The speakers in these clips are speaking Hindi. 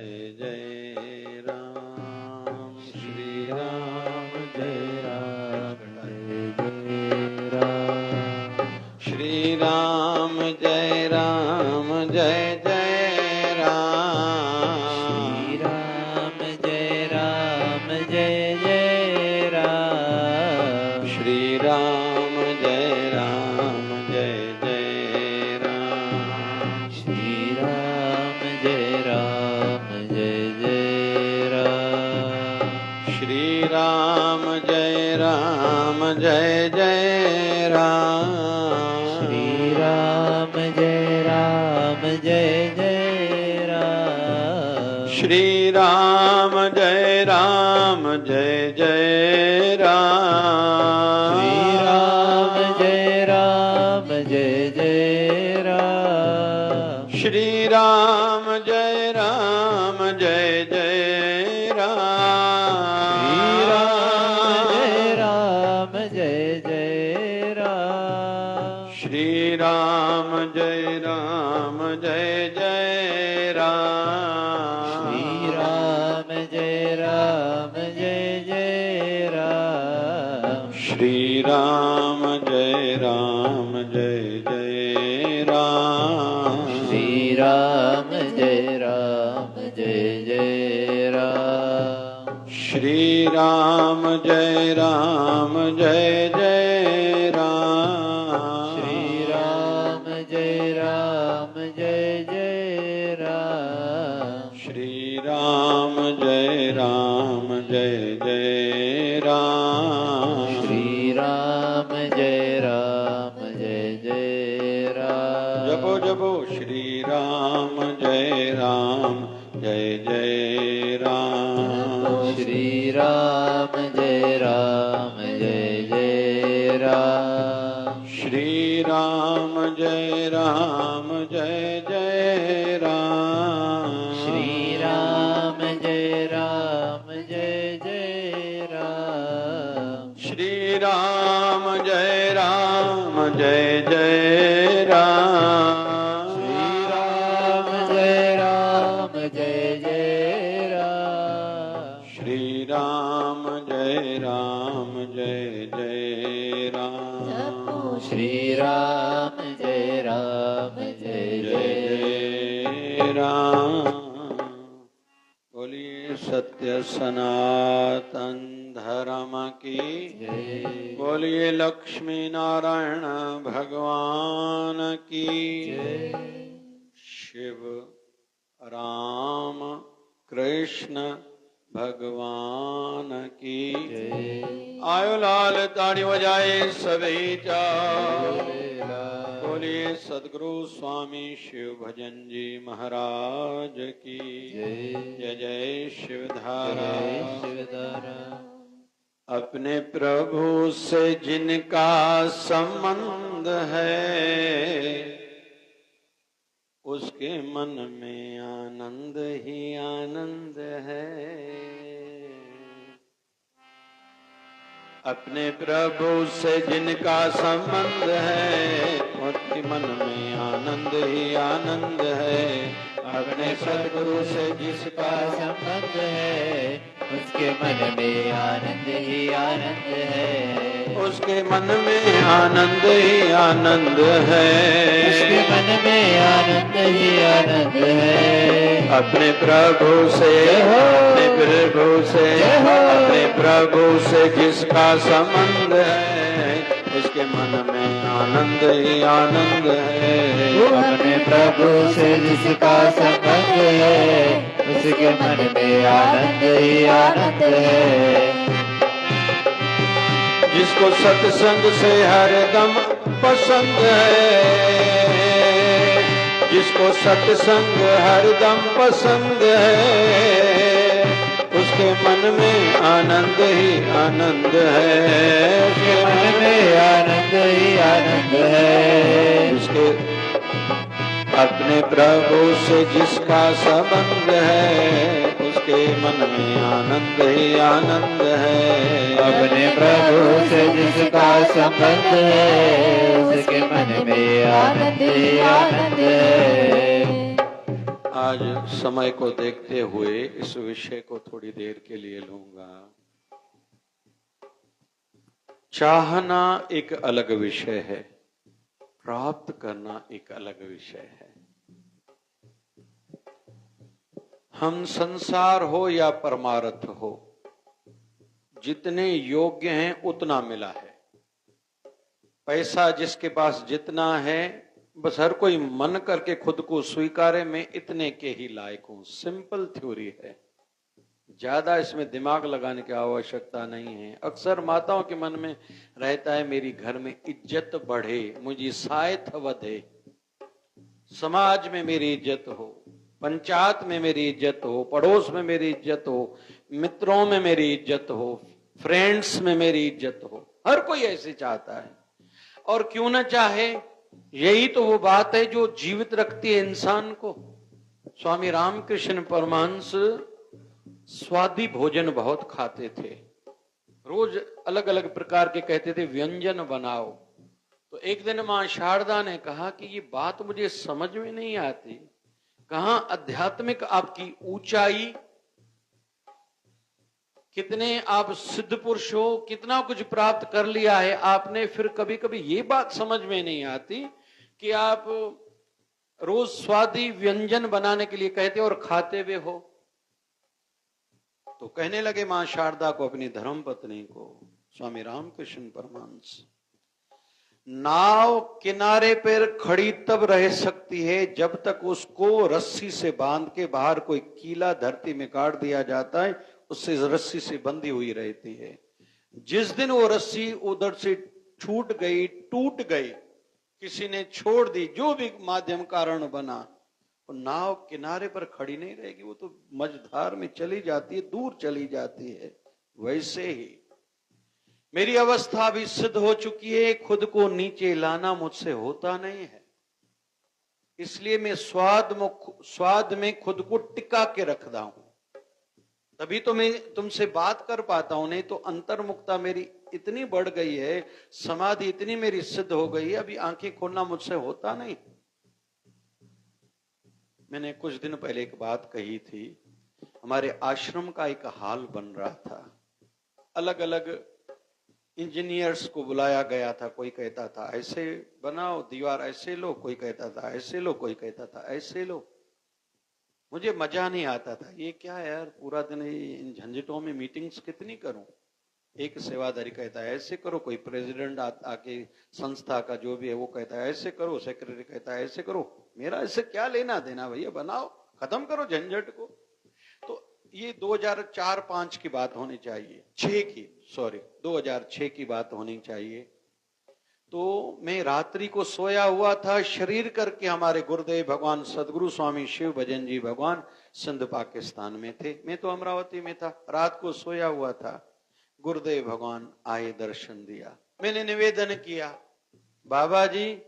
जय जय राम श्री राम जय राम जय राम श्री राम जय राम जय जय राम श्री राम जय राम जय जय राम श्री राम जय राम जय जय राम श्री राम जय राम जय जय राम श्री राम जय राम जय जय राम श्री राम जय राम जय जय राम श्री राम जय राम जय जय राम श्री राम जय राम जय जय राम श्री राम जय राम जय जय राम श्री राम जय राम जय जय राम श्री राम जय राम जय जय राम श्री राम जय राम जय जय राम श्री राम जय राम जय जय राम श्री राम जय राम जय जय राम श्री राम जय राम जय जय राम श्री राम जय राम जय जय राम श्री राम जय राम जय जय राम जपो जपो श्री राम जय राम जय जय राम श्री राम जय राम जय जय राम श्री राम जय राम जय जय राम श्री राम जय राम जय जय राम श्री राम जय राम जय जय राम श्री राम जय राम जय जय राम श्री राम जय राम जय जय राम श्री राम जय राम जय जय राम बोलिए सत्य सनातन धर्म की जय बोलिए लक्ष्मी नारायण भगवान की जय शिव राम कृष्ण भगवान की जय आयो लाल ताड़ी बजाए सभी जाओ बोलिए सदगुरु स्वामी शिव भजन जी महाराज की जय जय शिवधारा अपने प्रभु से जिनका संबंध है उसके मन में आनंद ही आनंद है अपने प्रभु से जिनका संबंध है उसके मन में आनंद ही आनंद है अपने सद्गुरु से जिसका संबंध है उसके मन में आनंद ही आनंद है उसके मन में आनंद ही आनंद है उसके मन में आनंद ही आनंद है अपने प्रभु से अपने प्रभु से जिसका संबंध है उसके मन में आनंद ही आनंद है अपने प्रभु से जिसका संबंध है उसके मन में आनंद ही आनंद है जिसको सत्संग से हरदम पसंद है जिसको सत्संग हरदम पसंद है उसके मन में आनंद ही आनंद है उसके मन में आनंद ही आनंद है उसके अपने प्रभु से जिसका संबंध है उसके मन में आनंद ही आनंद है अपने प्रभु से जिसका संबंध है उसके मन में आनंद ही आनंद है आज समय को देखते हुए इस विषय को थोड़ी देर के लिए लूंगा। चाहना एक अलग विषय है, प्राप्त करना एक अलग विषय है। हम संसार हो या परमार्थ हो, जितने योग्य हैं उतना मिला है। पैसा जिसके पास जितना है, बस हर कोई मन करके खुद को स्वीकारे मैं इतने के ही लायक हूं। सिंपल थ्योरी है, ज्यादा इसमें दिमाग लगाने की आवश्यकता नहीं है। अक्सर माताओं के मन में रहता है मेरी घर में इज्जत बढ़े, मुझे सायथ वधे, समाज में मेरी इज्जत हो, पंचायत में मेरी इज्जत हो, पड़ोस में मेरी इज्जत हो, मित्रों में मेरी इज्जत हो, फ्रेंड्स में मेरी इज्जत हो। हर कोई ऐसे चाहता है, और क्यों ना चाहे, यही तो वो बात है जो जीवित रखती है इंसान को। स्वामी रामकृष्ण परमहंस स्वादी भोजन बहुत खाते थे, रोज अलग अलग प्रकार के कहते थे व्यंजन बनाओ। तो एक दिन मां शारदा ने कहा कि ये बात मुझे समझ में नहीं आती, कहां आध्यात्मिक आपकी ऊंचाई, कितने आप सिद्ध पुरुष हो, कितना कुछ प्राप्त कर लिया है आपने, फिर कभी कभी ये बात समझ में नहीं आती कि आप रोज स्वादी व्यंजन बनाने के लिए कहते और खाते हुए हो। तो कहने लगे मां शारदा को, अपनी धर्म पत्नी को, स्वामी रामकृष्ण परमहंस, नाव किनारे पर खड़ी तब रह सकती है जब तक उसको रस्सी से बांध के बाहर कोई कीला धरती में काट दिया जाता है, उससे रस्सी से बंधी हुई रहती है। जिस दिन वो रस्सी उधर से छूट गई, टूट गई, किसी ने छोड़ दी, जो भी माध्यम कारण बना, वो नाव किनारे पर खड़ी नहीं रहेगी, वो तो मझधार में चली जाती है, दूर चली जाती है। वैसे ही मेरी अवस्था भी सिद्ध हो चुकी है, खुद को नीचे लाना मुझसे होता नहीं है। इसलिए मैं स्वाद में खुद को टिका के रखता हूं, तभी तो मैं तुमसे बात कर पाता हूं। नहीं तो अंतर्मुखता मेरी इतनी बढ़ गई है, समाधि इतनी मेरी सिद्ध हो गई है, अभी आंखें खोलना मुझसे होता नहीं। मैंने कुछ दिन पहले एक बात कही थी, हमारे आश्रम का एक हाल बन रहा था, अलग अलग इंजीनियर्स को बुलाया गया था। कोई कहता था ऐसे बनाओ, दीवार ऐसे लो, कोई कहता था ऐसे लो, कोई कहता था ऐसे लो। मुझे मजा नहीं आता था, ये क्या है यार, पूरा दिन इन झंझटों में मीटिंग्स कितनी करूं। एक सेवादारी कहता है ऐसे करो, कोई प्रेसिडेंट आके संस्था का जो भी है वो कहता है ऐसे करो, सेक्रेटरी कहता है ऐसे करो। मेरा इससे क्या लेना देना, भैया बनाओ, खत्म करो झंझट को। तो ये 2004-5 की बात होनी चाहिए, 2006 की बात होनी चाहिए। तो मैं रात्रि को सोया हुआ था, शरीर करके हमारे गुरुदेव भगवान सदगुरु स्वामी शिव भजन जी भगवान सिंध पाकिस्तान में थे, मैं तो अमरावती में था। रात को सोया हुआ था, गुरुदेव भगवान आए, दर्शन दिया। मैंने निवेदन किया, बाबा जी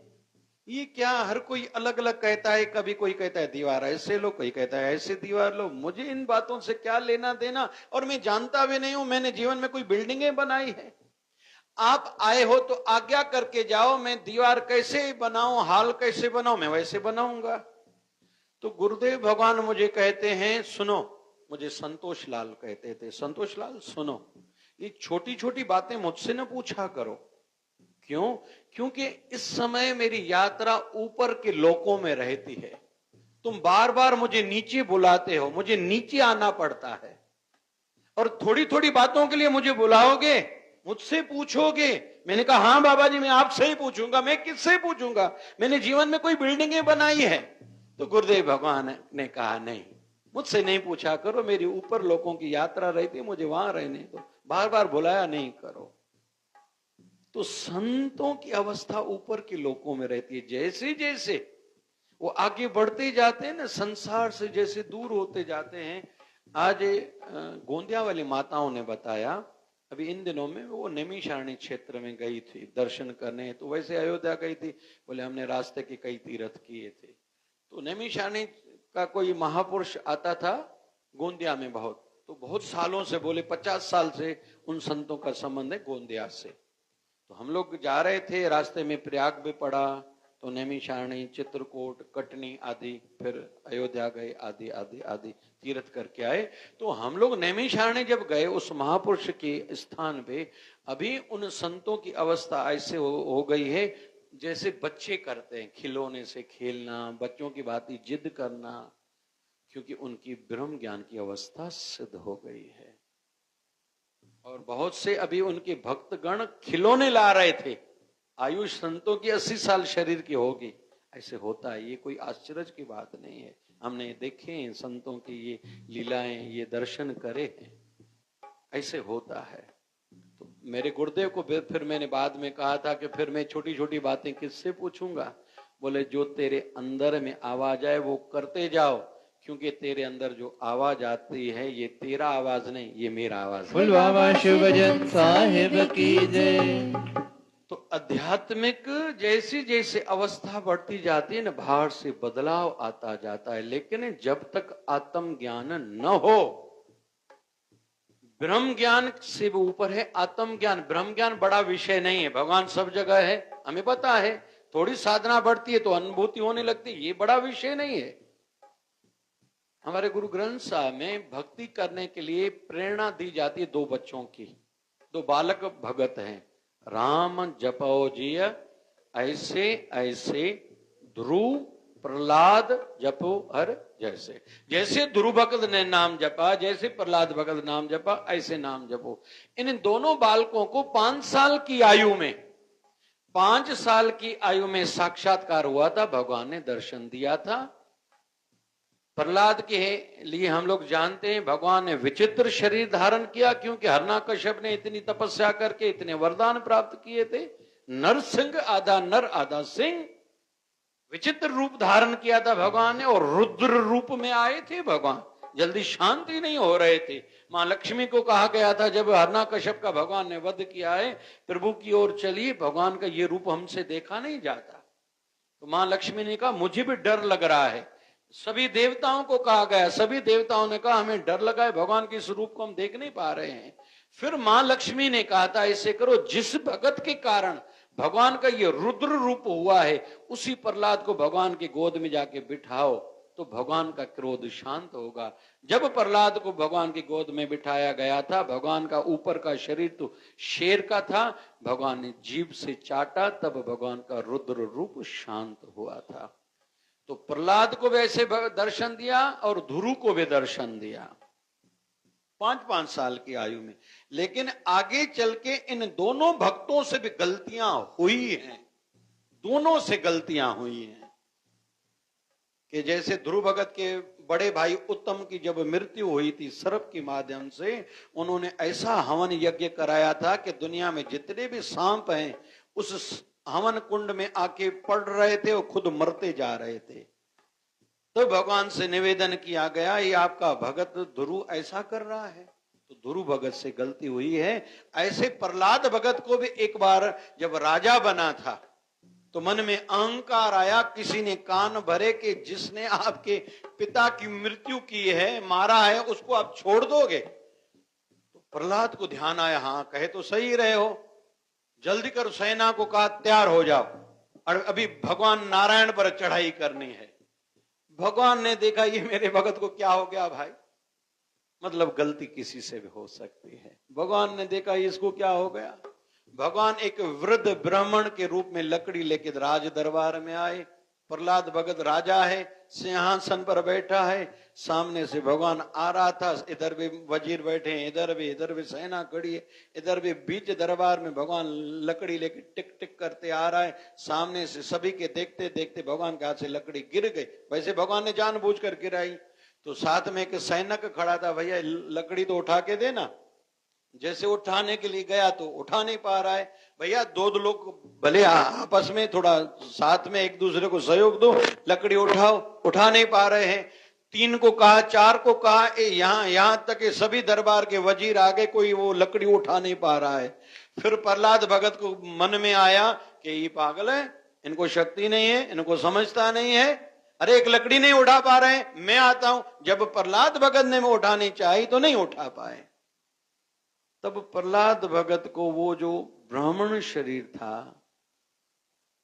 ये क्या हर कोई अलग अलग कहता है, कभी कोई कहता है दीवार ऐसे लो, कोई कहता है ऐसे दीवार लो, मुझे इन बातों से क्या लेना देना, और मैं जानता भी नहीं हूं, मैंने जीवन में कोई बिल्डिंगें बनाई है। आप आए हो तो आज्ञा करके जाओ, मैं दीवार कैसे बनाऊं, हाल कैसे बनाऊं, मैं वैसे बनाऊंगा। तो गुरुदेव भगवान मुझे कहते हैं सुनो, मुझे संतोष लाल कहते थे, संतोष लाल सुनो, ये छोटी छोटी बातें मुझसे न पूछा करो। क्यों? क्योंकि इस समय मेरी यात्रा ऊपर के लोकों में रहती है, तुम बार बार मुझे नीचे बुलाते हो, मुझे नीचे आना पड़ता है, और थोड़ी थोड़ी बातों के लिए मुझे बुलाओगे, मुझसे पूछोगे। मैंने कहा हाँ बाबा जी मैं आपसे ही पूछूंगा, मैं किससे पूछूंगा, मैंने जीवन में कोई बिल्डिंगें बनाई है। तो गुरुदेव भगवान ने कहा नहीं, मुझसे नहीं पूछा करो, मेरी ऊपर लोगों की यात्रा रहती है, मुझे वहां रहने दो, बार बार बुलाया नहीं करो। तो संतों की अवस्था ऊपर के लोकों में रहती है, जैसे जैसे वो आगे बढ़ते जाते हैं ना, संसार से जैसे दूर होते जाते हैं। आज गोंदिया वाली माताओं ने बताया, अभी इन दिनों में वो नैमिषारण्य क्षेत्र में गई थी दर्शन करने, तो वैसे अयोध्या गई थी, बोले हमने रास्ते के कई तीर्थ किए थे। तो नैमिषारण्य का कोई महापुरुष आता था गोंदिया में बहुत, तो बहुत सालों से, बोले 50 साल से उन संतों का संबंध है गोंदिया से। तो हम लोग जा रहे थे, रास्ते में प्रयाग भी पड़ा, तो नैमिषारण्य, चित्रकूट, कटनी आदि, फिर अयोध्या गए, आदि आदि आदि तीर्थ करके आए। तो हम लोग नैमिषारण्य जब गए उस महापुरुष के स्थान पे, अभी उन संतों की अवस्था ऐसे हो गई है जैसे बच्चे करते हैं, खिलौने से खेलना, बच्चों की भांति जिद करना, क्योंकि उनकी ब्रह्म ज्ञान की अवस्था सिद्ध हो गई है। और बहुत से अभी उनके भक्तगण खिलौने ला रहे थे, आयु संतों की 80 साल शरीर की होगी, ऐसे होता है, ये कोई आश्चर्य की बात नहीं है। हमने देखे हैं संतों की ये लीलाएं, ये दर्शन करे हैं, ऐसे होता है। तो मेरे गुरुदेव को फिर मैंने बाद में कहा था कि फिर मैं छोटी छोटी बातें किससे पूछूंगा? बोले जो तेरे अंदर में आवाज आए वो करते जाओ, क्योंकि तेरे अंदर जो आवाज आती है ये तेरा आवाज नहीं, ये मेरा आवाज है। बाबा शिवजन साहिब की जय। तो आध्यात्मिक जैसी जैसे अवस्था बढ़ती जाती है ना, बाहर से बदलाव आता जाता है, लेकिन जब तक आत्म ज्ञान न हो, ब्रह्म ज्ञान से भी ऊपर है आत्म ज्ञान। ब्रह्म ज्ञान बड़ा विषय नहीं है, भगवान सब जगह है, हमें पता है, थोड़ी साधना बढ़ती है तो अनुभूति होने लगती है, ये बड़ा विषय नहीं है। हमारे गुरु ग्रंथ साहब में भक्ति करने के लिए प्रेरणा दी जाती है दो बच्चों की, दो बालक भगत हैं, राम जपो जिय ऐसे ऐसे ध्रुव प्रहलाद जपो हर जैसे। जैसे ध्रुव भगत ने नाम जपा, जैसे प्रहलाद भगत नाम जपा, ऐसे नाम जपो। इन दोनों बालकों को 5 साल की आयु में, 5 साल की आयु में साक्षात्कार हुआ था, भगवान ने दर्शन दिया था। प्रहलाद के लिए हम लोग जानते हैं भगवान ने विचित्र शरीर धारण किया, क्योंकि हिरण्यकश्यप ने इतनी तपस्या करके इतने वरदान प्राप्त किए थे। नरसिंह आधा नर आधा सिंह, विचित्र रूप धारण किया था भगवान ने, और रुद्र रूप में आए थे भगवान। जल्दी शांति नहीं हो रहे थे। मां लक्ष्मी को कहा गया था जब हिरण्यकश्यप का भगवान ने वध किया है, प्रभु की ओर चलिए, भगवान का ये रूप हमसे देखा नहीं जाता। तो मां लक्ष्मी ने कहा मुझे भी डर लग रहा है। सभी देवताओं को कहा गया, सभी देवताओं ने कहा हमें डर लगा है, भगवान के स्वरूप को हम देख नहीं पा रहे हैं। फिर मां लक्ष्मी ने कहा था ऐसे करो, जिस भगत के कारण भगवान का ये रुद्र रूप हुआ है, उसी प्रहलाद को भगवान की गोद में जाके बिठाओ, तो भगवान का क्रोध शांत होगा। जब प्रहलाद को भगवान की गोद में बिठाया गया था, भगवान का ऊपर का शरीर तो शेर का था, भगवान ने जीभ से चाटा, तब भगवान का रुद्र रूप शांत हुआ था। तो प्रहलाद को वैसे दर्शन दिया और ध्रुव को भी दर्शन दिया 5-5 साल की आयु में। लेकिन आगे चल के इन दोनों भक्तों से भी गलतियां हुई हैं, दोनों से गलतियां हुई हैं। कि जैसे ध्रुव भगत के बड़े भाई उत्तम की जब मृत्यु हुई थी सर्प के माध्यम से, उन्होंने ऐसा हवन यज्ञ कराया था कि दुनिया में जितने भी सांप हैं उस हवन कुंड में आके पड़ रहे थे और खुद मरते जा रहे थे। तो भगवान से निवेदन किया गया ये आपका भगत ध्रुव ऐसा कर रहा है, तो ध्रुव भगत से गलती हुई है। ऐसे प्रहलाद भगत को भी एक बार जब राजा बना था तो मन में अहंकार आया, किसी ने कान भरे कि जिसने आपके पिता की मृत्यु की है, मारा है, उसको आप छोड़ दोगे? तो प्रहलाद को ध्यान आया, हाँ कहे तो सही रहे हो, जल्दी कर, सेना को कहा तैयार हो जाओ, और अभी भगवान नारायण पर चढ़ाई करनी है। भगवान ने देखा ये मेरे भगत को क्या हो गया भाई, मतलब गलती किसी से भी हो सकती है। भगवान ने देखा इसको क्या हो गया। भगवान एक वृद्ध ब्राह्मण के रूप में लकड़ी लेके राज दरबार में आए। प्रहलाद भगत राजा है, सिंहासन पर बैठा है, सामने से भगवान आ रहा था, इधर भी वजीर बैठे हैं, इधर भी सेना खड़ी है, इधर भी बीच दरबार में भगवान लकड़ी लेके टिक टिक करते आ रहा है। सामने से सभी के देखते देखते भगवान के हाथ से लकड़ी गिर गई। वैसे भगवान ने जानबूझकर गिराई। तो साथ में एक सैनिक खड़ा था, भैया लकड़ी तो उठा के देना। जैसे उठाने के लिए गया तो उठा नहीं पा रहा है। भैया दो लोग भले आपस में थोड़ा साथ में एक दूसरे को सहयोग दो, लकड़ी उठाओ, उठा नहीं पा रहे हैं। 3 को कहा, 4 को कहा, यहां तक कि सभी दरबार के वजीर आ गए, कोई वो लकड़ी उठा नहीं पा रहा है। फिर प्रहलाद भगत को मन में आया कि ये पागल है, इनको शक्ति नहीं है, इनको समझता नहीं है, अरे एक लकड़ी नहीं उठा पा रहे हैं, मैं आता हूं। जब प्रहलाद भगत ने उठानी चाहिए तो नहीं उठा पाए। तब प्रहलाद भगत को वो जो ब्राह्मण शरीर था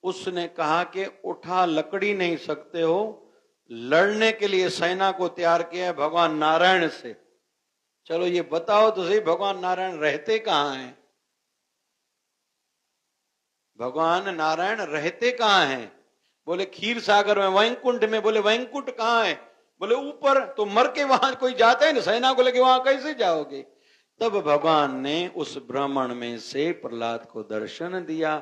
उसने कहा कि उठा लकड़ी नहीं सकते हो, लड़ने के लिए सेना को तैयार किया है भगवान नारायण से। चलो ये बताओ तो सही, भगवान नारायण रहते कहां हैं? भगवान नारायण रहते कहां हैं? बोले क्षीर सागर में, वैकुंठ में। बोले वैकुंठ कहां है? बोले ऊपर। तो मर के वहां कोई जाता है ना, सेना को लेके वहां कैसे जाओगे? तब भगवान ने उस ब्राह्मण में से प्रहलाद को दर्शन दिया,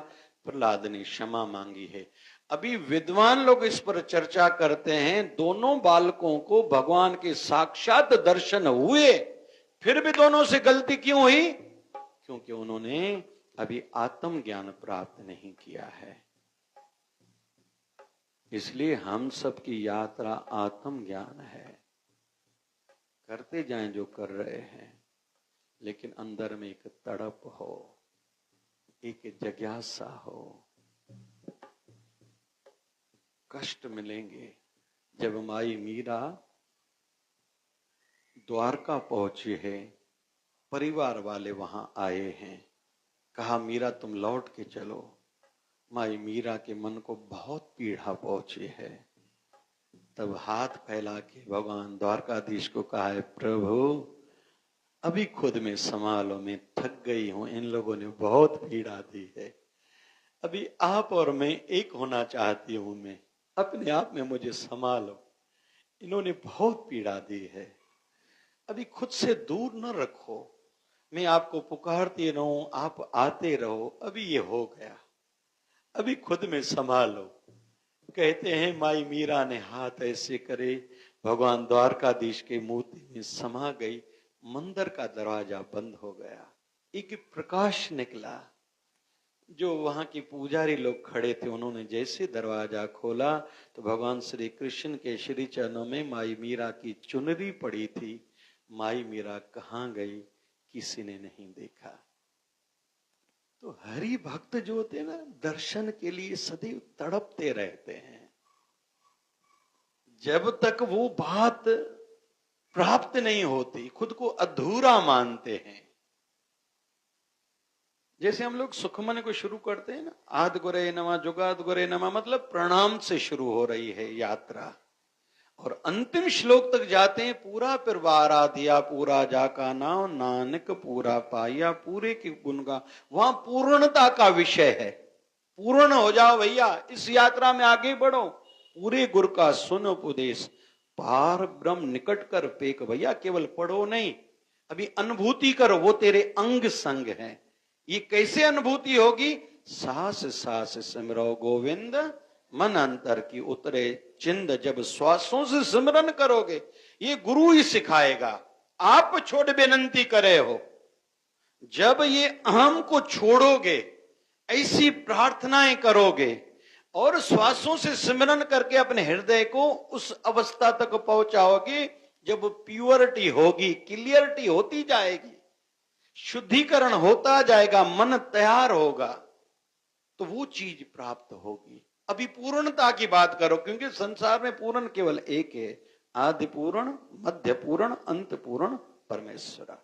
प्रहलाद ने क्षमा मांगी है। अभी विद्वान लोग इस पर चर्चा करते हैं, दोनों बालकों को भगवान के साक्षात दर्शन हुए, फिर भी दोनों से गलती क्यों हुई? क्योंकि उन्होंने अभी आत्मज्ञान प्राप्त नहीं किया है। इसलिए हम सबकी यात्रा आत्मज्ञान है। करते जाएं जो कर रहे हैं, लेकिन अंदर में एक तड़प हो, एक जिज्ञासा हो। कष्ट मिलेंगे। जब माई मीरा द्वारका पहुंची है, परिवार वाले वहां आए हैं, कहा मीरा तुम लौट के चलो। माई मीरा के मन को बहुत पीड़ा पहुंची है। तब हाथ फैला के भगवान द्वारकाधीश को कहा है, प्रभु अभी खुद में संभालो, मैं थक गई हूं, इन लोगों ने बहुत पीड़ा दी है। अभी आप और मैं एक होना चाहती हूं, मैं अपने आप में मुझे संभालो, इन्होंने बहुत पीड़ा दी है। अभी खुद से दूर न रखो, मैं आपको पुकारती रहूं, आप आते रहो, अभी ये हो गया, अभी खुद में संभालो। कहते हैं माई मीरा ने हाथ ऐसे करे, भगवान द्वारकाधीश के मूर्ति में समा गई, मंदिर का दरवाजा बंद हो गया, एक प्रकाश निकला। जो वहां के पुजारी लोग खड़े थे, उन्होंने जैसे दरवाजा खोला तो भगवान श्री कृष्ण के श्री चरणों में माई मीरा की चुनरी पड़ी थी। माई मीरा कहाँ गई, किसी ने नहीं देखा। तो हरि भक्त जो होते हैं ना, दर्शन के लिए सदैव तड़पते रहते हैं। जब तक वो बात प्राप्त नहीं होती, खुद को अधूरा मानते हैं। जैसे हम लोग सुखमन को शुरू करते हैं ना, आद गुरे नमा जुगाद गुरे नमा, मतलब प्रणाम से शुरू हो रही है यात्रा, और अंतिम श्लोक तक जाते हैं, पूरा पिरवारा दिया पूरा जाका नाम, नानक पूरा पाया पूरे की गुण का। वहां पूर्णता का विषय है, पूर्ण हो जाओ भैया, इस यात्रा में आगे बढ़ो, पूरे गुरु का सुन उपदेश, पार ब्रह्म निकट कर पेक। भैया केवल पढ़ो नहीं, अभी अनुभूति करो, वो तेरे अंग संग है। ये कैसे अनुभूति होगी? सास सास सिमरो गोविंद, मन अंतर की उतरे चिंद। जब श्वासों से सिमरन करोगे, ये गुरु ही सिखाएगा, आप छोड़ विनंती करे हो। जब ये अहम को छोड़ोगे, ऐसी प्रार्थनाएं करोगे और श्वासों से सिमरन करके अपने हृदय को उस अवस्था तक पहुंचाओगे जब प्योरिटी होगी, क्लियरिटी होती जाएगी, शुद्धिकरण होता जाएगा, मन तैयार होगा, तो वो चीज प्राप्त होगी। अभी पूर्णता की बात करो, क्योंकि संसार में पूर्ण केवल एक है, आदि पूर्ण, मध्य पूर्ण, अंत पूर्ण परमेश्वर।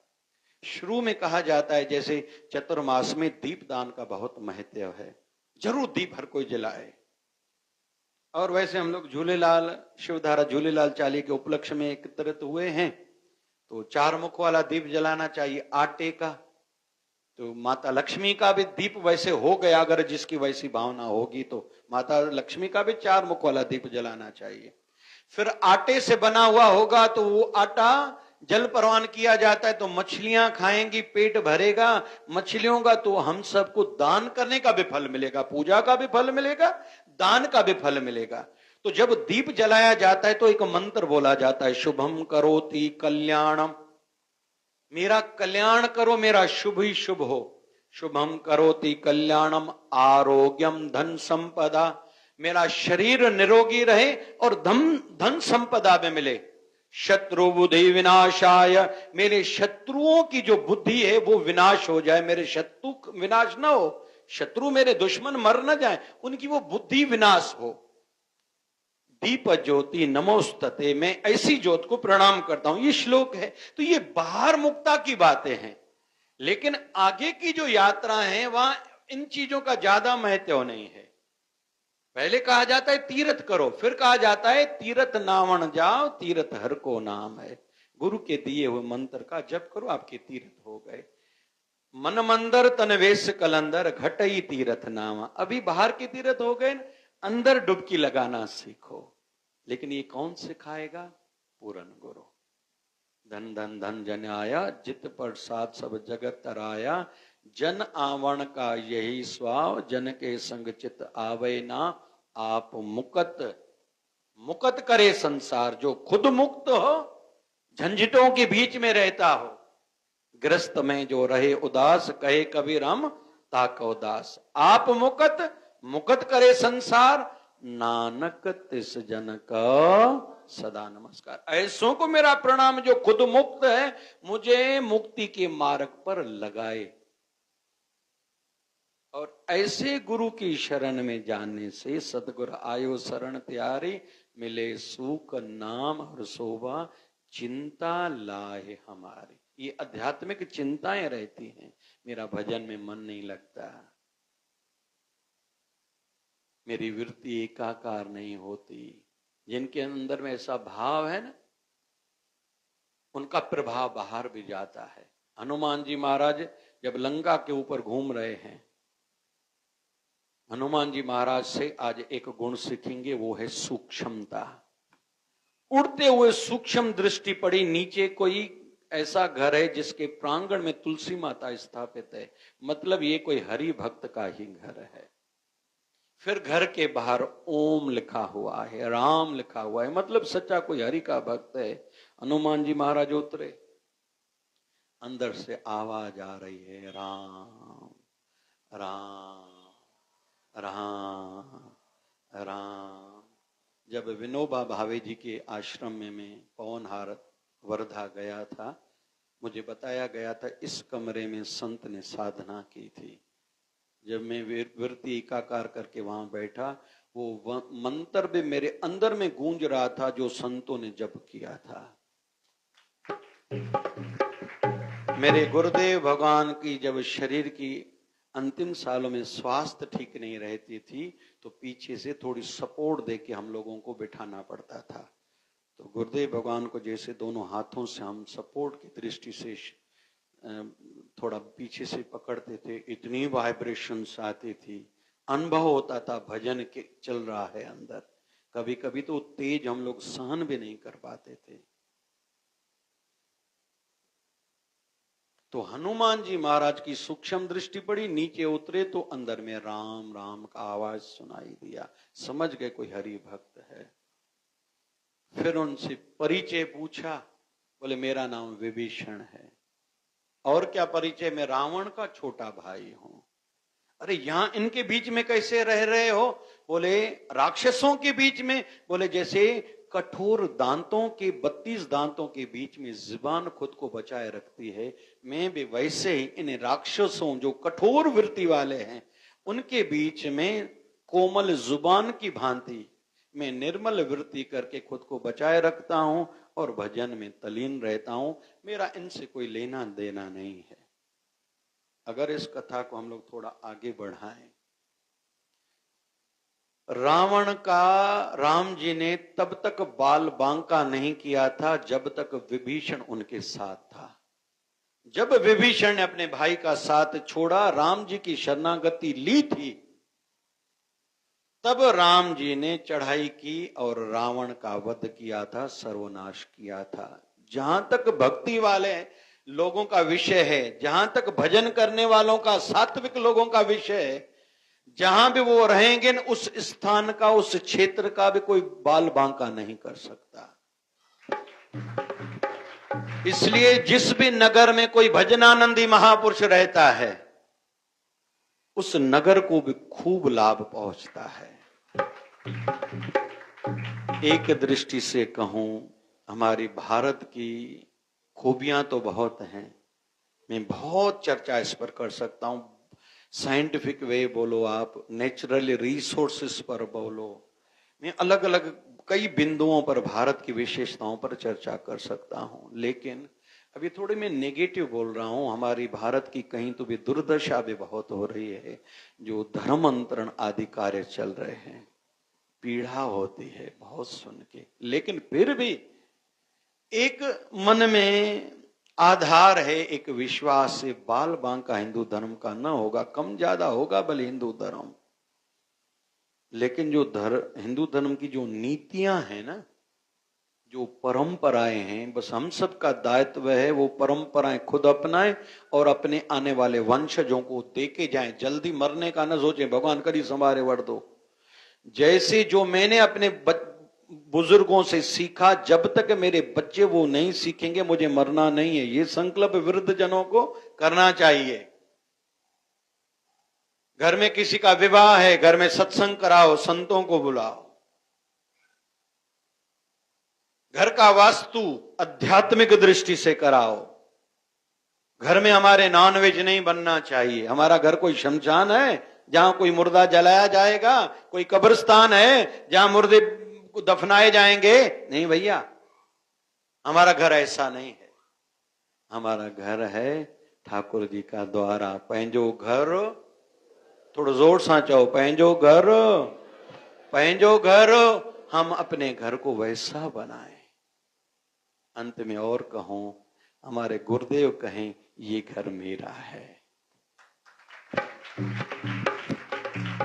शुरू में कहा जाता है, जैसे चतुर्मास में दीपदान का बहुत महत्व है, जरूर दीप हर कोई जलाए। और वैसे हम लोग झूलेलाल शिवधारा झूलेलाल चाली के उपलक्ष्य में एकत्रित हुए हैं, तो 4 मुख वाला दीप जलाना चाहिए आटे का। तो माता लक्ष्मी का भी दीप वैसे हो गया, अगर जिसकी वैसी भावना होगी तो माता लक्ष्मी का भी 4 मुख वाला दीप जलाना चाहिए। फिर आटे से बना हुआ होगा तो वो आटा जल परवान किया जाता है, तो मछलियां खाएंगी, पेट भरेगा मछलियों का, तो हम सबको दान करने का भी फल मिलेगा, पूजा का भी फल मिलेगा, दान का भी फल मिलेगा। तो जब दीप जलाया जाता है तो एक मंत्र बोला जाता है, शुभम करोति कल्याणम, मेरा कल्याण करो, मेरा शुभ ही शुभ हो। शुभम करोति कल्याणम आरोग्यम धन संपदा, मेरा शरीर निरोगी रहे और धन संपदा में मिले। शत्रु बुद्धि विनाशाय, मेरे शत्रुओं की जो बुद्धि है वो विनाश हो जाए, मेरे शत्रु विनाश ना हो, शत्रु मेरे दुश्मन मर न जाए, उनकी वो बुद्धि विनाश हो। दीप ज्योति नमोस्तते, मैं ऐसी ज्योत को प्रणाम करता हूं। ये श्लोक है। तो ये बाहर मुक्ता की बातें हैं, लेकिन आगे की जो यात्रा है वहां इन चीजों का ज्यादा महत्व नहीं है। पहले कहा जाता है तीर्थ करो, फिर कहा जाता है तीर्थ नावण जाओ, तीर्थ हर को नाम है। गुरु के दिए हुए मंत्र का जप करो, आपके तीर्थ हो गए। मन मंदर तन वेश कलंदर घटई तीर्थ नाम। अभी बाहर के तीर्थ हो गए, अंदर डुबकी लगाना सीखो। लेकिन ये कौन सिखाएगा? पूरन गुरु। धन धन धन जन आया, जित प्रसाद सब जगत तराया। जन आवण का यही स्वाव, जन के संग चित आवे ना। आप मुकत मुकत करे संसार, जो खुद मुक्त हो, झंझटों के बीच में रहता हो। ग्रस्त में जो रहे उदास, कहे कबीर हम ताक उदास। आप मुकत मुकत करे संसार, नानक तिस जन का सदा नमस्कार। ऐसों को मेरा प्रणाम जो खुद मुक्त है, मुझे मुक्ति के मार्ग पर लगाए। और ऐसे गुरु की शरण में जाने से सतगुरु आयो शरण त्यारी, मिले सुख नाम और शोभा, चिंता लाए हमारी। ये आध्यात्मिक चिंताएं रहती हैं, मेरा भजन में मन नहीं लगता, मेरी वृत्ति एकाकार नहीं होती। जिनके अंदर में ऐसा भाव है ना, उनका प्रभाव बाहर भी जाता है। हनुमान जी महाराज जब लंका के ऊपर घूम रहे हैं, हनुमान जी महाराज से आज एक गुण सीखेंगे, वो है सूक्ष्मता। उड़ते हुए सूक्ष्म दृष्टि पड़ी, नीचे कोई ऐसा घर है जिसके प्रांगण में तुलसी माता स्थापित है, मतलब ये कोई हरि भक्त का ही घर है। फिर घर के बाहर ओम लिखा हुआ है, राम लिखा हुआ है, मतलब सच्चा कोई हरि का भक्त है। हनुमान जी महाराज उतरे, अंदर से आवाज आ रही है, राम राम राम राम। जब विनोबा भावे जी के आश्रम में मैं पवनहार वर्धा गया था, मुझे बताया गया था इस कमरे में संत ने साधना की थी। जब मैं वृत्ति एकाकार करके वहां बैठा, वो मंत्र भी मेरे अंदर में गूंज रहा था जो संतों ने जप किया था। मेरे गुरुदेव भगवान की जब शरीर की अंतिम सालों में स्वास्थ्य ठीक नहीं रहती थी, तो पीछे से थोड़ी सपोर्ट देके हम लोगों को बिठाना पड़ता था। तो गुरुदेव भगवान को जैसे दोनों हाथों से हम सपोर्ट की दृष्टि से थोड़ा पीछे से पकड़ते थे, इतनी वाइब्रेशंस आती थी, अनुभव होता था भजन के चल रहा है अंदर। कभी कभी तो तेज हम लोग सहन भी नहीं कर पाते थे। तो हनुमान जी महाराज की सूक्ष्म दृष्टि पड़ी, नीचे उतरे तो अंदर में राम राम का आवाज सुनाई दिया, समझ गए कोई हरि भक्त है। फिर उनसे परिचय पूछा, बोले मेरा नाम विभीषण है। और क्या परिचय? मैं रावण का छोटा भाई हूं। अरे यहां इनके बीच में कैसे रह रहे हो? बोले राक्षसों के बीच में। बोले जैसे कठोर दांतों के 32 दांतों के बीच में जुबान खुद को बचाए रखती है, मैं भी वैसे ही इन राक्षसों जो कठोर वृत्ति वाले हैं उनके बीच में कोमल जुबान की भांति मैं निर्मल वृत्ति करके खुद को बचाए रखता हूं और भजन में तलीन रहता हूं। मेरा इनसे कोई लेना देना नहीं है। अगर इस कथा को हम लोग थोड़ा आगे बढ़ाएं, रावण का राम जी ने तब तक बाल बांका नहीं किया था जब तक विभीषण उनके साथ था। जब विभीषण ने अपने भाई का साथ छोड़ा, राम जी की शरणागति ली थी, तब राम जी ने चढ़ाई की और रावण का वध किया था, सर्वनाश किया था। जहां तक भक्ति वाले लोगों का विषय है, जहां तक भजन करने वालों का, सात्विक लोगों का विषय है, जहां भी वो रहेंगे उस स्थान का, उस क्षेत्र का भी कोई बाल बांका नहीं कर सकता। इसलिए जिस भी नगर में कोई भजनानंदी महापुरुष रहता है, उस नगर को भी खूब लाभ पहुंचता है। एक दृष्टि से कहूं, हमारी भारत की खूबियां तो बहुत हैं, मैं बहुत चर्चा इस पर कर सकता हूं। साइंटिफिक वे बोलो, आप नेचुरल रिसोर्सेस पर बोलो, मैं अलग अलग कई बिंदुओं पर भारत की विशेषताओं पर चर्चा कर सकता हूं। लेकिन अभी थोड़ी मैं नेगेटिव बोल रहा हूं। हमारी भारत की कहीं तो भी दुर्दशा भी बहुत हो रही है, जो धर्मांतरण आदि कार्य चल रहे हैं। पीड़ा होती है बहुत सुन के, लेकिन फिर भी एक मन में आधार है, एक विश्वास है, बाल बांका हिंदू धर्म का न होगा, कम ज्यादा होगा भले हिंदू धर्म, लेकिन जो हिंदू धर्म की जो नीतियां हैं ना, जो परंपराएं हैं, बस हम सब का दायित्व है वो परंपराएं खुद अपनाएं और अपने आने वाले वंशजों को देके जाएं। जल्दी मरने का न सोचें, भगवान कभी संवारे वर दो। जैसे जो मैंने अपने बुजुर्गों से सीखा, जब तक मेरे बच्चे वो नहीं सीखेंगे मुझे मरना नहीं है, ये संकल्प वृद्ध जनों को करना चाहिए। घर में किसी का विवाह है, घर में सत्संग कराओ, संतों को बुलाओ। घर का वास्तु आध्यात्मिक दृष्टि से कराओ। घर में हमारे नॉनवेज नहीं बनना चाहिए। हमारा घर कोई शमशान है जहां कोई मुर्दा जलाया जाएगा, कोई कब्रिस्तान है जहां मुर्दे दफनाए जाएंगे? नहीं भैया, हमारा घर ऐसा नहीं है। हमारा घर है ठाकुर जी का द्वारा। पंहिंजो घर, थोड़ा जोर सा चो, पंहिंजो घर, पंहिंजो घर। हम अपने घर को वैसा बनाएं। अंत में और कहूं, हमारे गुरुदेव कहें ये घर मेरा है।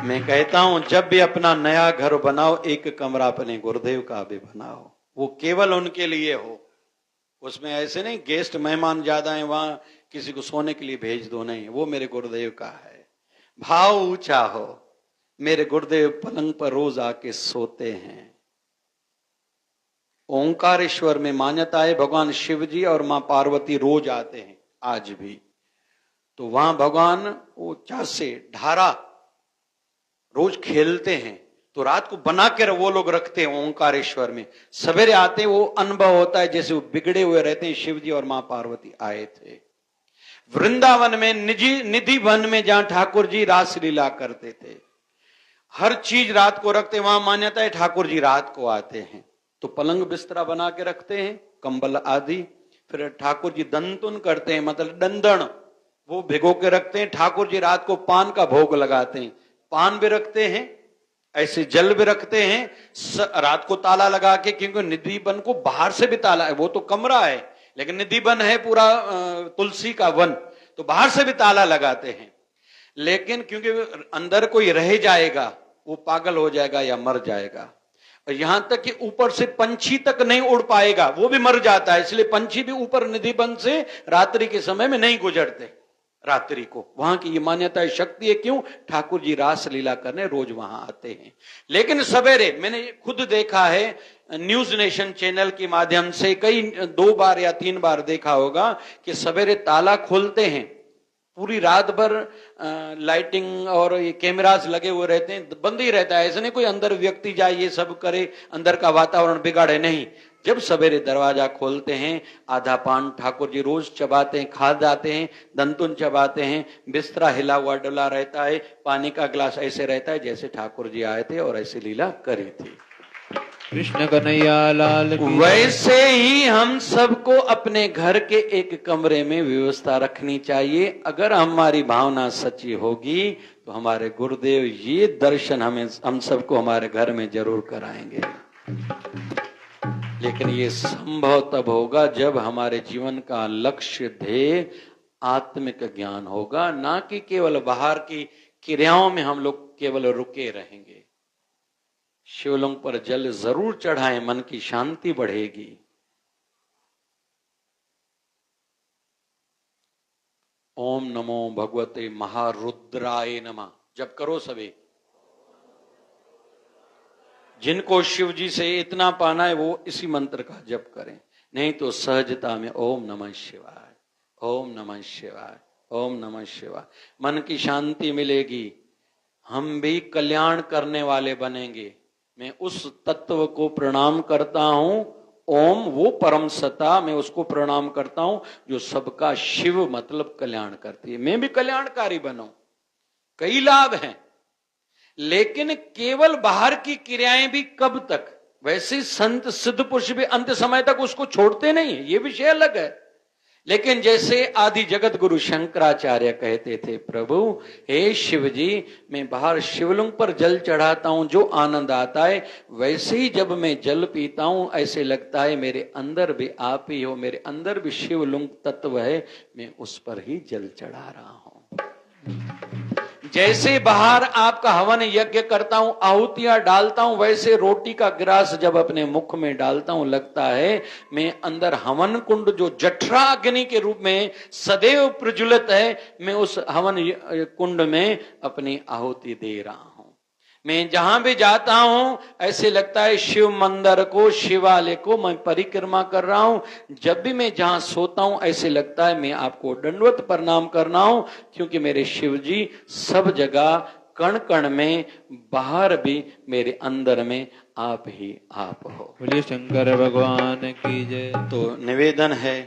मैं कहता हूं जब भी अपना नया घर बनाओ, एक कमरा अपने गुरुदेव का भी बनाओ, वो केवल उनके लिए हो। उसमें ऐसे नहीं गेस्ट मेहमान ज्यादा हैं वहां किसी को सोने के लिए भेज दो, नहीं, वो मेरे गुरुदेव का है। भाव ऊंचा हो। मेरे गुरुदेव पलंग पर रोज आके सोते हैं। ओंकारेश्वर में मान्यता है भगवान शिव जी और मां पार्वती रोज आते हैं, आज भी। तो वहां भगवान वो चासे ढारा रोज खेलते हैं, तो रात को बना कर वो लोग रखते हैं ओंकारेश्वर में। सवेरे आते हैं, वो अनुभव होता है जैसे वो बिगड़े हुए रहते हैं। शिव जी और मां पार्वती आए थे वृंदावन में, निधि वन में, जहां ठाकुर जी रासलीला करते थे। हर चीज रात को रखते, वहां मान्यता है ठाकुर जी रात को आते हैं। तो पलंग बिस्तरा बना के रखते हैं, कंबल आदि। फिर ठाकुर जी दंतुन करते हैं, मतलब डंदन वो भिगो के रखते हैं। ठाकुर जी रात को पान का भोग लगाते हैं, पान भी रखते हैं, ऐसे जल भी रखते हैं। रात को ताला लगा के, क्योंकि निधि वन को बाहर से भी ताला है, वो तो कमरा है, लेकिन निधि वन है पूरा तुलसी का वन, तो बाहर से भी ताला लगाते हैं। लेकिन क्योंकि अंदर कोई रह जाएगा वो पागल हो जाएगा या मर जाएगा। और यहां तक कि ऊपर से पंछी तक नहीं उड़ पाएगा, वो भी मर जाता है। इसलिए पंछी भी ऊपर निधि वन से रात्रि के समय में नहीं गुजरते रात्रि को। वहां की ये मान्यता है, शक्ति है। क्यों? ठाकुर जी रास लीला करने रोज वहां आते हैं। लेकिन सवेरे मैंने खुद देखा है, न्यूज नेशन चैनल के माध्यम से कई 2 बार या 3 बार देखा होगा कि सवेरे ताला खोलते हैं, पूरी रात भर लाइटिंग और ये कैमरास लगे हुए रहते हैं, बंद ही रहता है। ऐसे नहीं कोई अंदर व्यक्ति जाए ये सब करे, अंदर का वातावरण बिगाड़े, नहीं। जब सवेरे दरवाजा खोलते हैं, आधा पान ठाकुर जी रोज चबाते हैं, खा जाते हैं, दंतुन चबाते हैं, बिस्तरा हिला हुआ डुला रहता है, पानी का गिलास ऐसे रहता है जैसे ठाकुर जी आए थे और ऐसी लीला करी थी। कृष्ण कन्हैया लाल की। वैसे ही हम सबको अपने घर के एक कमरे में व्यवस्था रखनी चाहिए। अगर हमारी भावना सच्ची होगी तो हमारे गुरुदेव ये दर्शन हम सबको हमारे घर में जरूर कराएंगे। लेकिन ये संभव तब होगा जब हमारे जीवन का लक्ष्य ध्येय आत्मिक ज्ञान होगा, ना कि केवल बाहर की क्रियाओं में हम लोग केवल रुके रहेंगे। शिवलिंग पर जल जरूर चढ़ाएं, मन की शांति बढ़ेगी। ओम नमो भगवते महारुद्राय नमः जप करो सभी। जिनको शिव जी से इतना पाना है वो इसी मंत्र का जप करें, नहीं तो सहजता में ओम नमः शिवाय, ओम नमः शिवाय, ओम नमः शिवाय। मन की शांति मिलेगी, हम भी कल्याण करने वाले बनेंगे। मैं उस तत्व को प्रणाम करता हूं, ओम वो परम सत्ता, मैं उसको प्रणाम करता हूं जो सबका शिव मतलब कल्याण करती है। मैं भी कल्याणकारी बनूं, कई लाभ हैं, लेकिन केवल बाहर की क्रियाएं भी कब तक? वैसे संत सिद्ध पुरुष भी अंत समय तक उसको छोड़ते नहीं है, ये विषय अलग है। लेकिन जैसे आदि जगत गुरु शंकराचार्य कहते थे, प्रभु हे शिव जी, मैं बाहर शिवलिंग पर जल चढ़ाता हूं जो आनंद आता है, वैसे ही जब मैं जल पीता हूं ऐसे लगता है मेरे अंदर भी आप ही हो, मेरे अंदर भी शिवलिंग तत्व है, मैं उस पर ही जल चढ़ा रहा हूं। जैसे बाहर आपका हवन यज्ञ करता हूं, आहुतियां डालता हूं, वैसे रोटी का गिलास जब अपने मुख में डालता हूं लगता है मैं अंदर हवन कुंड जो जठरा अग्नि के रूप में सदैव प्रज्वलित है, मैं उस हवन कुंड में अपनी आहुति दे रहा हूं। मैं जहां भी जाता हूं ऐसे लगता है शिव मंदिर को, शिवालय को मैं परिक्रमा कर रहा हूं। जब भी मैं जहां सोता हूं ऐसे लगता है मैं आपको दंडवत प्रणाम कर रहा हूं, क्योंकि मेरे शिव जी सब जगह कण कण में, बाहर भी, मेरे अंदर में आप ही आप हो। बोलिए शंकर भगवान की जय। तो निवेदन है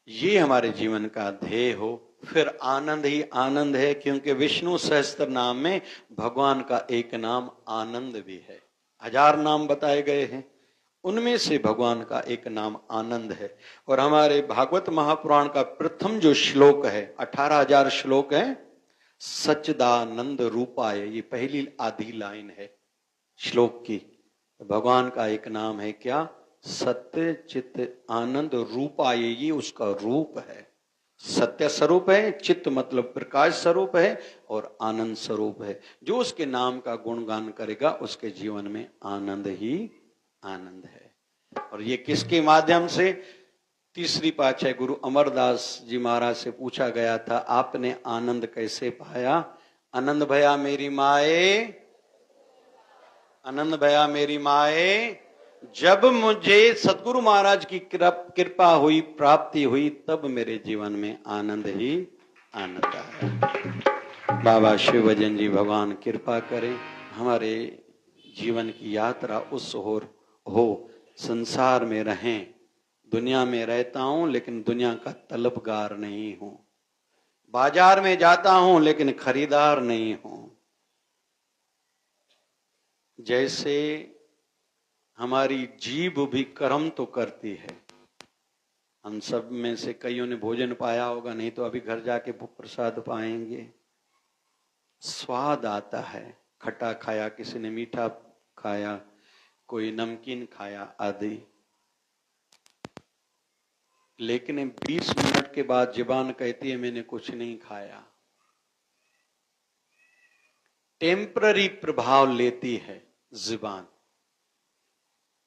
ये हमारे जीवन का ध्येय हो, फिर आनंद ही आनंद है, क्योंकि विष्णु सहस्त्र नाम में भगवान का एक नाम आनंद भी है। 1000 नाम बताए गए हैं, उनमें से भगवान का एक नाम आनंद है। और हमारे भागवत महापुराण का प्रथम जो श्लोक है, 18,000 श्लोक है, सच्चिदानंद रूपाय, ये पहली आधी लाइन है श्लोक की। भगवान का एक नाम है क्या? सत्य चित आनंद रूपाय, ये उसका रूप है। सत्य स्वरूप है, चित्त मतलब प्रकाश स्वरूप है, और आनंद स्वरूप है। जो उसके नाम का गुणगान करेगा उसके जीवन में आनंद ही आनंद है। और ये किसके माध्यम से? तीसरी पातशाही गुरु अमरदास जी महाराज से पूछा गया था, आपने आनंद कैसे पाया? आनंद भया मेरी माए, आनंद भया मेरी माए, जब मुझे सतगुरु महाराज की कृपा हुई, प्राप्ति हुई, तब मेरे जीवन में आनंद ही आनंद आया। बाबा शिव भजन जी भगवान कृपा करें, हमारे जीवन की यात्रा उस हो संसार में रहें। दुनिया में रहता हूं लेकिन दुनिया का तलबगार नहीं हूं, बाजार में जाता हूं लेकिन खरीदार नहीं हूं। जैसे हमारी जीभ भी कर्म तो करती है, हम सब में से कईयों ने भोजन पाया होगा, नहीं तो अभी घर जाके प्रसाद पाएंगे। स्वाद आता है, खट्टा खाया, किसी ने मीठा खाया, कोई नमकीन खाया आदि, लेकिन 20 मिनट के बाद जुबान कहती है मैंने कुछ नहीं खाया। टेम्पररी प्रभाव लेती है जुबान,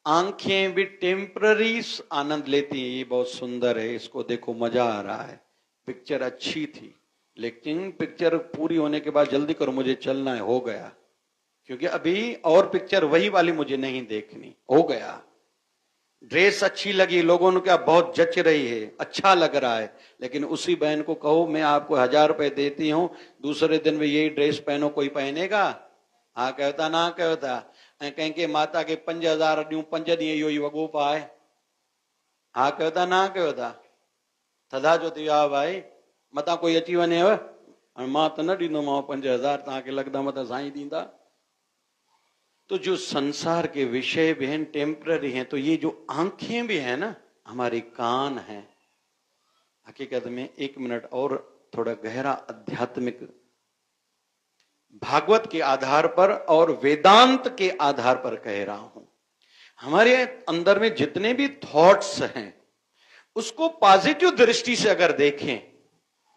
आंखें भी टेम्पररी आनंद लेती हैं। ये बहुत सुंदर है, इसको देखो मजा आ रहा है, पिक्चर अच्छी थी, लेकिन पिक्चर पूरी होने के बाद जल्दी करो मुझे चलना है, हो गया, क्योंकि अभी और पिक्चर वही वाली मुझे नहीं देखनी, हो गया। ड्रेस अच्छी लगी, लोगों ने क्या बहुत जच रही है, अच्छा लग रहा है, लेकिन उसी बहन को कहो मैं आपको 1000 रुपए देती हूं, दूसरे दिन में यही ड्रेस पहनो, कोई पहनेगा? हाँ कहता ना कहता, कहीं के माता के 5000 ॾियूं 5 ॾींहं इहो ई वॻो पाए। हा कहता ना कहता, थदा जो थी हा भाई, मता कोई अची वञेव, मां त न ॾींदोमांव 5000, तव्हांखे लॻंदा मता साईं ॾींदा। तो जो संसार के विषय भी हैं टेम्पररी हैं, तो ये जो आंखें भी हैं ना, हमारे कान हैं, हकीकत में 1 मिनट और थोड़ा गहरा आध्यात्मिक भागवत के आधार पर और वेदांत के आधार पर कह रहा हूं। हमारे अंदर में जितने भी थॉट्स हैं उसको पॉजिटिव दृष्टि से अगर देखें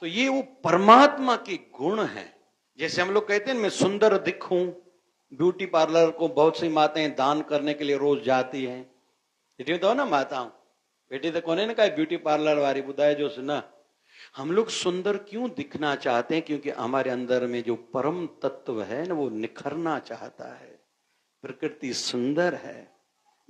तो ये वो परमात्मा के गुण हैं। जैसे हम लोग कहते हैं मैं सुंदर दिखूं, ब्यूटी पार्लर को बहुत सी माताएं दान करने के लिए रोज जाती हैं, तो ना माताओं बेटी तो कोने ने कहा ब्यूटी पार्लर वाली बुधाए जो सुना। हम लोग सुंदर क्यों दिखना चाहते हैं? क्योंकि हमारे अंदर में जो परम तत्व है ना वो निखरना चाहता है। प्रकृति सुंदर है,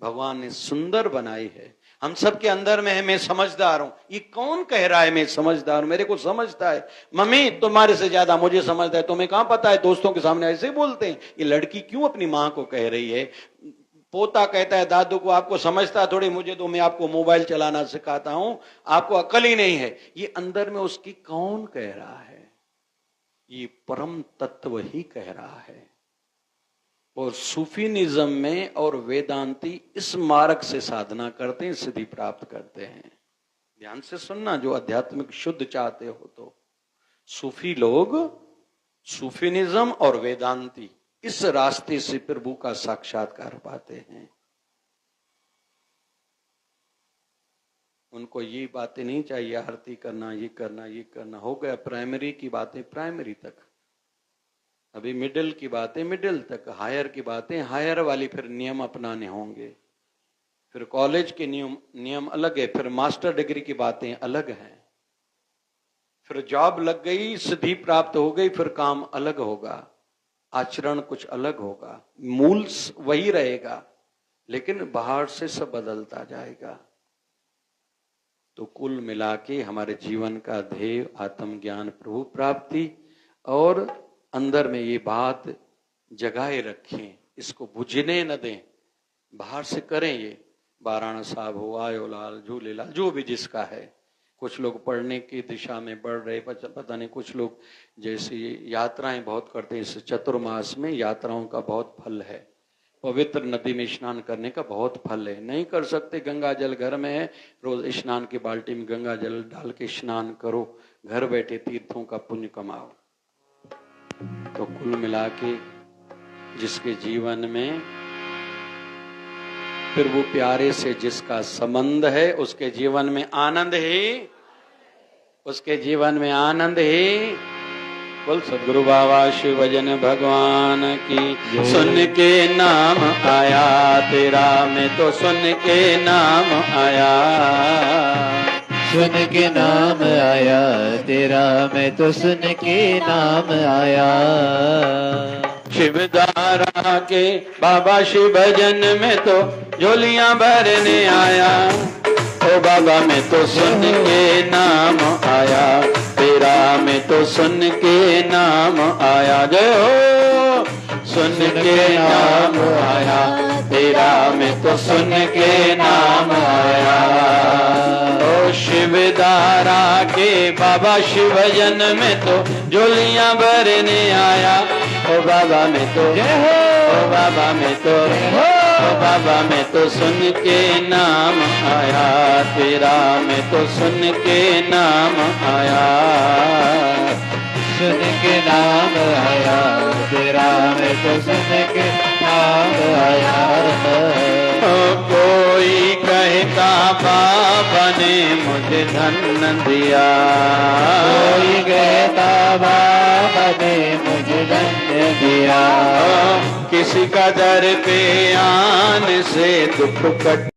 भगवान ने सुंदर बनाई है, हम सबके अंदर में है। मैं समझदार हूं, ये कौन कह रहा है मैं समझदार हूं? मेरे को समझता है, मम्मी तुम्हारे से ज्यादा मुझे समझता है, तुम्हें कहां पता है? दोस्तों के सामने ऐसे बोलते हैं। ये लड़की क्यों अपनी मां को कह रही है? पोता कहता है दादू को आपको समझता थोड़ी, मुझे तो मैं आपको मोबाइल चलाना सिखाता हूं, आपको अकल ही नहीं है। ये अंदर में उसकी कौन कह रहा है? ये परम तत्व ही कह रहा है। और सूफीनिज्म में और वेदांती इस मार्ग से साधना करते हैं, सिद्धि प्राप्त करते हैं। ध्यान से सुनना, जो आध्यात्मिक शुद्ध चाहते हो तो। सूफी लोग, सूफीनिज्म और वेदांती इस रास्ते से प्रभु का साक्षात्कार पाते हैं। उनको ये बातें नहीं चाहिए, आरती करना, ये करना, ये करना। हो गया प्राइमरी की बातें प्राइमरी तक, अभी मिडिल की बातें मिडिल तक, हायर की बातें हायर वाली फिर नियम अपनाने होंगे। फिर कॉलेज के नियम अलग है, फिर मास्टर डिग्री की बातें अलग हैं, फिर जॉब लग गई, सिद्धि प्राप्त हो गई, फिर काम अलग होगा, आचरण कुछ अलग होगा, मूल वही रहेगा, लेकिन बाहर से सब बदलता जाएगा। तो कुल मिला के हमारे जीवन का ध्येय आत्मज्ञान, प्रभु प्राप्ति, और अंदर में ये बात जगाए रखें, इसको बुझने न दें, बाहर से करें। ये बाराणा साहब हो, आयोलाल, झूलेलाल, जो भी जिसका है। कुछ लोग पढ़ने की दिशा में बढ़ रहे, पता नहीं, कुछ लोग जैसे यात्राएं बहुत करते हैं। इस चतुर्मास में यात्राओं का बहुत फल है, पवित्र नदी में स्नान करने का बहुत फल है। नहीं कर सकते, गंगा जल घर में है, रोज स्नान की बाल्टी में गंगा जल डाल के स्नान करो, घर बैठे तीर्थों का पुण्य कमाओ। तो कुल मिला के जिसके जीवन में फिर वो प्यारे से जिसका संबंध है, उसके जीवन में आनंद ही, उसके जीवन में आनंद ही। बोल सदगुरु बाबा शिव भजन भगवान की। सुन के नाम आया तेरा, मैं तो सुन के नाम आया, सुन के नाम आया तेरा, मैं तो सुन के नाम आया। शिवदारा के बाबा शिव भजन में तो झोलियां भरने आया। ओ बाबा मैं तो सुन के नाम आया तेरा, मैं तो सुन के नाम आया। जय हो। सुन के नाम आया तेरा, मैं तो सुन के नाम आया। ओ शिवदारा के बाबा शिव भजन में तो झोलियां भरने आया। ओ बाबा मैं तो, ओ बाबा मैं तो, ओ बाबा मैं तो सुन के नाम आया तेरा, मैं तो सुन के नाम आया। सुन के नाम आया तेरा, मैं तो सुन के नाम आया। कोई कहता बाबा ने मुझे धन दिया, कोई कहता बाबा ने मुझे धन दिया। किसी का दर पे आने से दुख कट